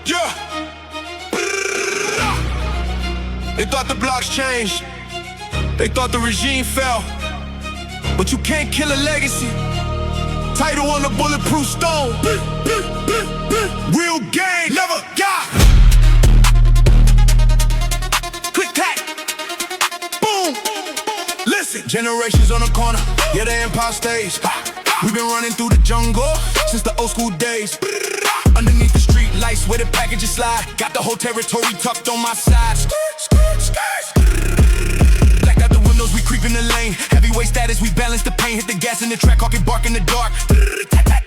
Yeah. They thought the blocks changed. They thought the regime fell. But you can't kill a legacy. Title on the bulletproof stone. Real game, never got. Click clack. Boom. Listen. Generations on the corner. Yeah, the empire stays. We've been running through the jungle since the old school days. Underneath the street lights where the packages slide. Got the whole territory tucked on my side. Black out the windows, we creep in the lane. Heavyweight status, we balance the pain. Hit the gas in the track, hawking bark in the dark.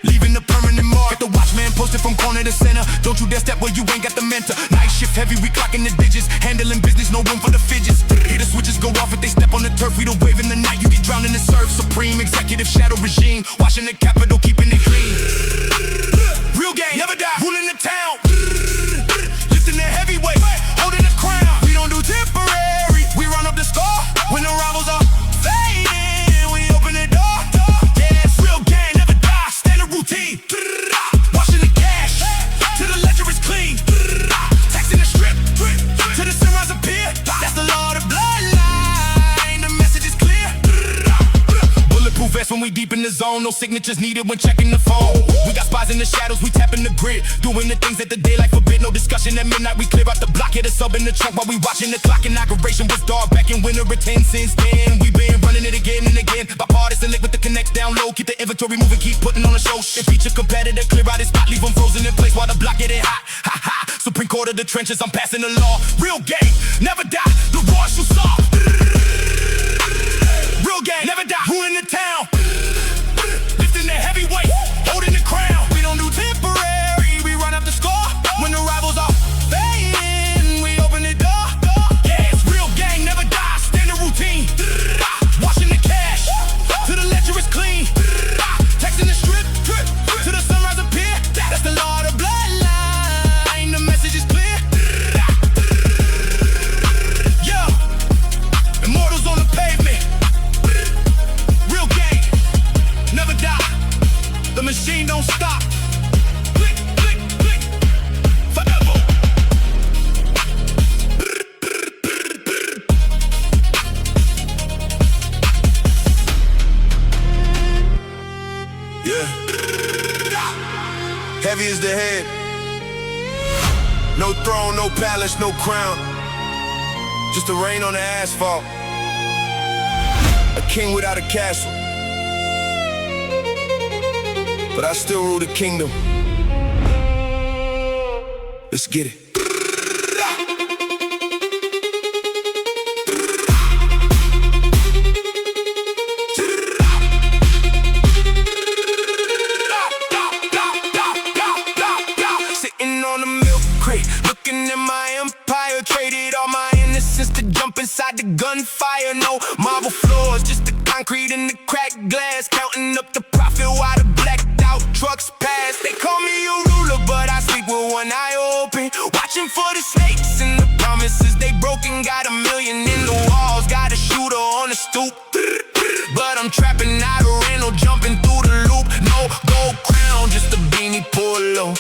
Leaving the permanent mark. Got the watchman posted from corner to center. Don't you dare step where you ain't got the mentor. Night shift heavy, we clocking the digits. Handling business, no room for the fidgets. Hear the switches go off if they step on the turf. We the wave in the night, you get drowned in the surf. Supreme executive shadow regime. Watching the capital, keeping it clean. Real game, never die. Ruling the town. Lifting the heavyweight, holding the crown. We don't do temporary. We run up the score. When the rivals are fading, we open the door. Yeah, it's real game, never die. Standard routine. Washing the cash till the ledger is clean. Taxing the strip till the sunrise appear. That's the law of the bloodline. The message is clear. Bulletproof vest when we deep in the zone. No signatures needed when checking the phone. We got spies in the shadows, we tapping the grid. Doing the things that the daylight forbid. No discussion at midnight, we clear out the block. Hit a sub in the trunk while we watching the clock. Inauguration was dark back in winter of 10. Since then, we been running it again and again. Bipartisan lick with the connects down low. Keep the inventory moving, keep putting on a show. If each a competitor, clear out his spot. Leave them frozen in place while the block get it hot. Ha ha, Supreme Court of the trenches, I'm passing the law. Real game, never die, the war shall stop. Real game, never die, ruling the town. Lifting the heavyweight, holding the crown. We don't do temporary, we run up the score. When the rivals are fading, we open the door. Yeah, it's real gang, never die, standard routine. Washing the cash, till the ledger is clean. Texting the strip, till the sunrise appear. That's the law of the bloodline, the message is clear. Yeah, immortals on the pavement. Real gang, never die. The machine don't stop. Click, click, click, forever. Yeah. Heavy is the head. No throne, no palace, no crown. Just the rain on the asphalt. A king without a castle. But I still rule the kingdom. Let's get it. Sitting on a milk crate, looking at my empire. Traded all my innocence to jump inside the gunfire. No marble floors, just the concrete and the cracked glass. Counting up the profit while the blacked out trucks pass. They call me a ruler, but I sleep with one eye open. Watching for the snakes and the promises they broken. Got a million in the walls, got a shooter on the stoop. But I'm trapping out of rental, jumping through the loop. No gold crown, just a beanie polo.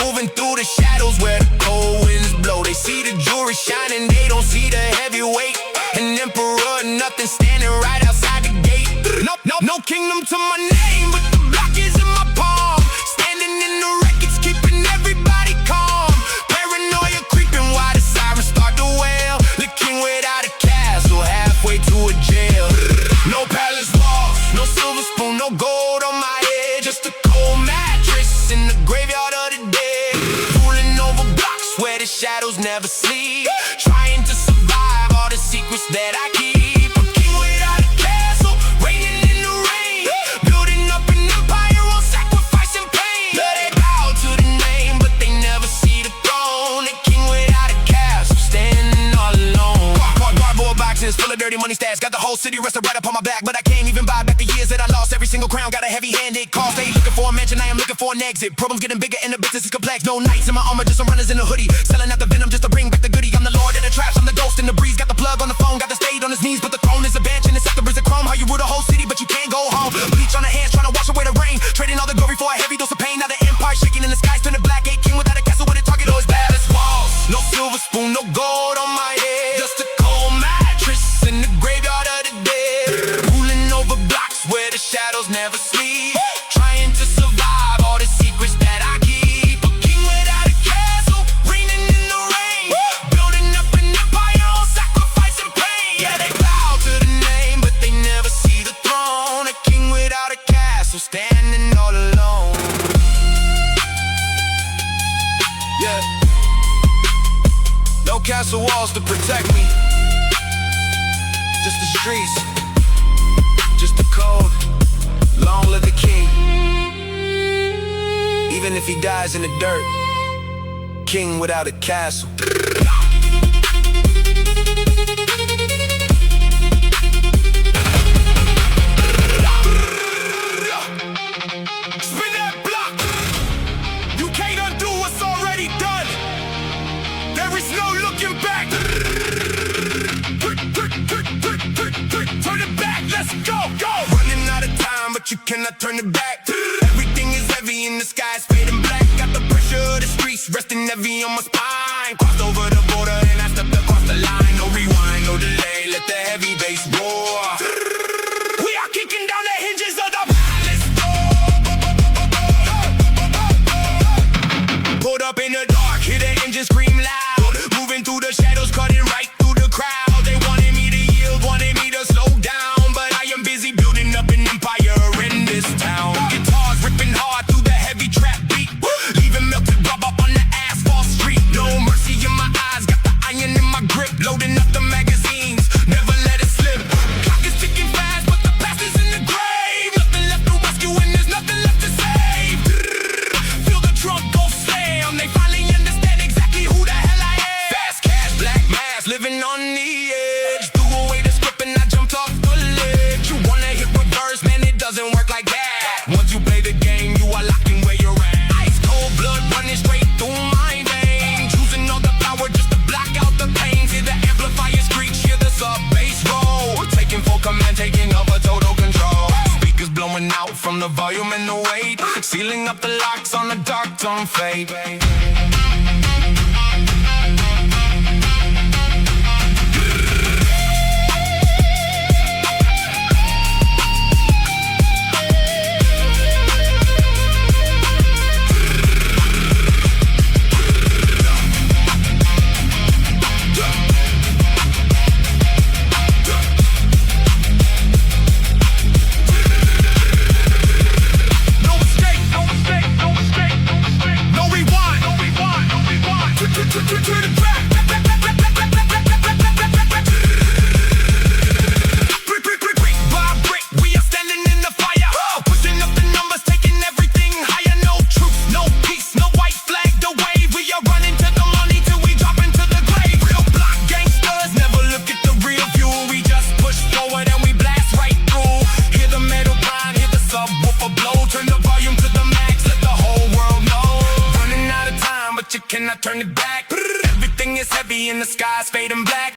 Moving through the shadows where the cold winds blow. They see the jewelry shining, they don't see the heavyweight. An emperor, nothing standing right outside the gate. No kingdom to my name, but the block is in my palm. Standing in the wreckage, keeping everybody calm. Paranoia creeping while the sirens start to wail. The king without a castle, halfway to a jail. No palace walls, no silver spoon, no gold on my head. Just a cold mattress in the graveyard of the dead. Pulling over blocks where the shadows never sleep. Trying to survive all the secrets that I keep. A king without a castle, reigning in the rain. Building up an empire on sacrifice and pain. They bow to the name, but they never see the throne. A king without a castle, standing all alone. Cardboard boxes full of dirty money stats. Got the whole city rested right up on my back. But I can't even buy back the years that I lost. Every single crown got a heavy-handed cost. They looking for a mansion, I am looking for an exit. Problems getting bigger and the business is complex. No knights in my armor, just some runners in a hoodie. Selling out the venom just to bring back the goodie. I'm the lord of the traps, I'm the ghost in the breeze. Got the plug on the phone, got the stage on his knees. But the throne is a bench and the scepter is a chrome. How you rule the whole city, but you can't go home. Bleach on the hands, trying to wash away the rain. Trading all the glory for a heavy dose of pain. Now the empire shaking in the skies, turning black. A king without a castle with a target always back. castle walls to protect me. Just the streets, just the code. Long live the king. Even if he dies in the dirt, king without a castle. Spin that block. You can't undo what's already done. There is no looking back. Turn it back, let's go, go. Running out of time, but you cannot turn it back. Everything is heavy in the sky, it's fading black. Got the pressure of the streets resting heavy on my spine. Crossed over the border and I stepped across the line. No rewind, no delay, let the heavy bass roar. We are kicking down the hinges of the palace door. Pulled up in the dark, hear the engine scream loud. Moving through the shadows, cutting right through the crowd. They wanted me to yield, wanted me to slow down, but I am busy building up an empire in this town. Guitars ripping hard through the heavy trap beat, leaving melted rubber on the asphalt street. No mercy in my eyes, got the iron in my grip, loading up the magazines, never let it slip. Clock is ticking fast, but the past is in the grave. Nothing left to rescue and there's nothing left to save. Feel the trunk go slam, they finally understand exactly who the hell I am. Fast cash, black mask, living on the edge. Threw away the script and I jumped off the ledge. You wanna hit reverse, man, it doesn't work like that. Once you play the game, you are locked in where you're at. Ice cold blood running straight through my veins, using all the power just to block out the pain. Hear the amplifier screech, hear the sub bass roll. Taking full command, taking over total control. Speakers blowing out from the volume and the weight, sealing up the locks on the dark tone fade. To the